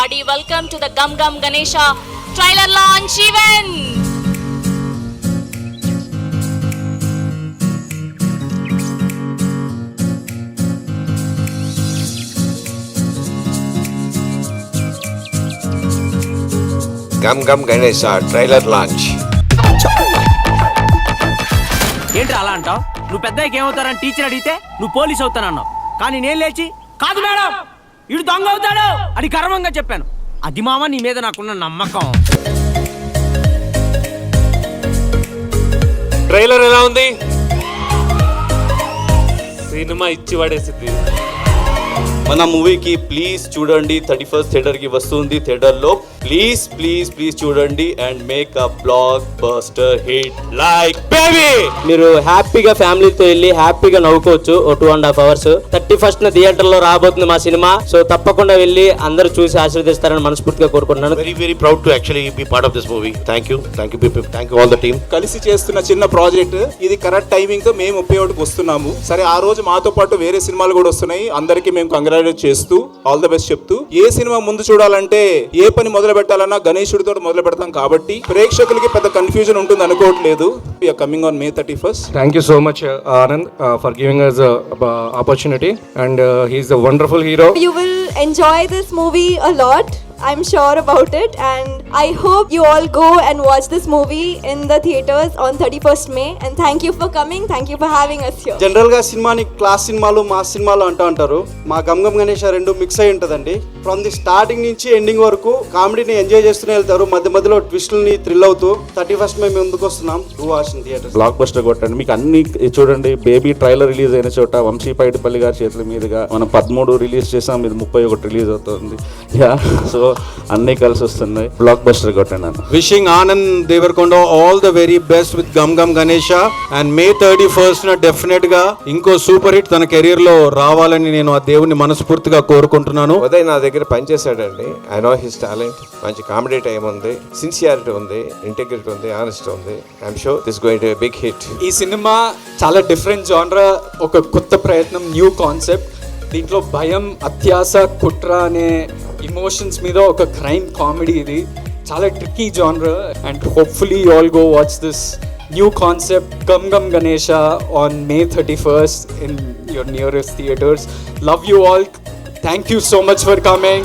Hearty welcome to the Gum Gum Ganesha trailer launch event. Gum Gum Ganesha trailer launch. ఏంటి అలా అంటావు? నువ్వు పెద్దకి ఏమవుతారని teacher అడిగితే నువ్వు పోలీస్ అవుతానన్నావు. కానీ నేను లేచి కాదు మేడం ఇడు దొంగ అవుతాడు అని గర్వంగా చెప్పాను. అది మామ నీ మీద నాకున్న నమ్మకం. ట్రైలర్ ఎలా ఉంది? సినిమా ఇచ్చి పడేసింది. మన మూవీకి ప్లీజ్ చూడండి, 31st థియేటర్కి వస్తుంది. థియేటర్లో ప్లీజ్ ప్లీజ్ ప్లీజ్ చూడండి and make a block buster hit like baby. మీరు హ్యాపీగా ఫ్యామిలీతో వెళ్ళి హ్యాపీగా నవ్వుకోవచ్చు. 2.5 hours 31st థియేటర్లో రాబోతుంది మా సినిమా. సో తప్పకుండా వెళ్ళి అందరూ చూసి ఆశీర్వదిస్తారని మనస్ఫూర్తిగా కోరుకుంటున్నాను. Very proud to actually be part of this movie. Thank you all the team. కలిసి చేస్తున్న చిన్న ప్రాజెక్ట్ ఇది. కరెక్ట్ టైమింగ్ తో మేము 31కి వస్తున్నాము. సరే, ఆ రోజు మాతో పాటు వేరే సినిమాలు కూడా వస్తున్నాయి. అందరికీ మేము కంగ్రాచులేట్ చేస్తూ ఆల్ ద బెస్ట్ చెప్తూ, ఏ సినిమా ముందు చూడాలంటే ఏ పని మొదలు పెట్టాలన్నా గణేశుడితో మొదలు పెడతాం. కాబట్టి ప్రేక్షకులకి పెద్ద కన్ఫ్యూజన్ ఉంటుంది అనుకోవట్లేదు. We are coming on May 31st. Thank you so much, Anand, for giving us a opportunity, and he's a wonderful hero. You will enjoy this movie a lot. I'm sure about it, and I hope you all go and watch this movie in the theaters on 31st May. And thank you for coming. Thank you for having us here. General గా సినిమాని class సినిమాలు mass సినిమాలు అంటారు. మా gum gum Ganesh రెండు mix అయి ఉంటుందండి. From the starting నుంచి ఎండింగ్ వరకు కామెడీని ఎంజాయ్ చేస్తూనే వెళ్తారు. మధ్య మధ్యలో ట్విస్టుల్ని థ్రిల్ అవుతూ 31st May మేము ముందుకు వస్తున్నాం. వాషింగ్ థియేటర్ బ్లాక్ బస్టర్ కొట్టండి. మీకు అన్ని చూడండి. బేబీ ట్రైలర్ రిలీజ్ అయిన చోట వంశీ పైడిపల్లి గారి చేతుల మీదుగా మనం 13 రిలీజ్ చేసాం. ఇది 31 రిలీజ్ అవుతుంది. సో అన్నీ కలిసి వస్తున్నాయి. బ్లాక్ బస్టర్ కొట్టండి అన్న. Wishing Anand Deverakonda all the very best with Gam Gam Ganesha. And May 31st definite గా ఇంకో సూపర్ హిట్ తన కెరీర్ లో రావాలని నేను ఆ దేవుని మనస్ఫూర్తిగా కోరుకుంటున్నాను. ఉదయ్ నా దగ్గర పనిచేశాడండి. I know his talent. మంచి కామెడీ టైం ఉంది, సిన్సియారిటీ ఉంది, ఇంటెగ్రిటీ ఉంది, ఆనెస్ట్ ఉంది. I'm sure this going to be big hit. ఈ సినిమా చాలా డిఫరెంట్ జానరా, ఒక కొత్త ప్రయత్నం, న్యూ కాన్సెప్ట్. దీంట్లో భయం, అత్యాస, కుట్ర అనే ఇమోషన్స్ మీద ఒక క్రైమ్ కామెడీ. ఇది చాలా ట్రిక్కీ జానరా. And hopefully you all go watch this new concept Gam Gam Ganesha on May 31st in your nearest theaters. Love you all. Thank you so much for coming.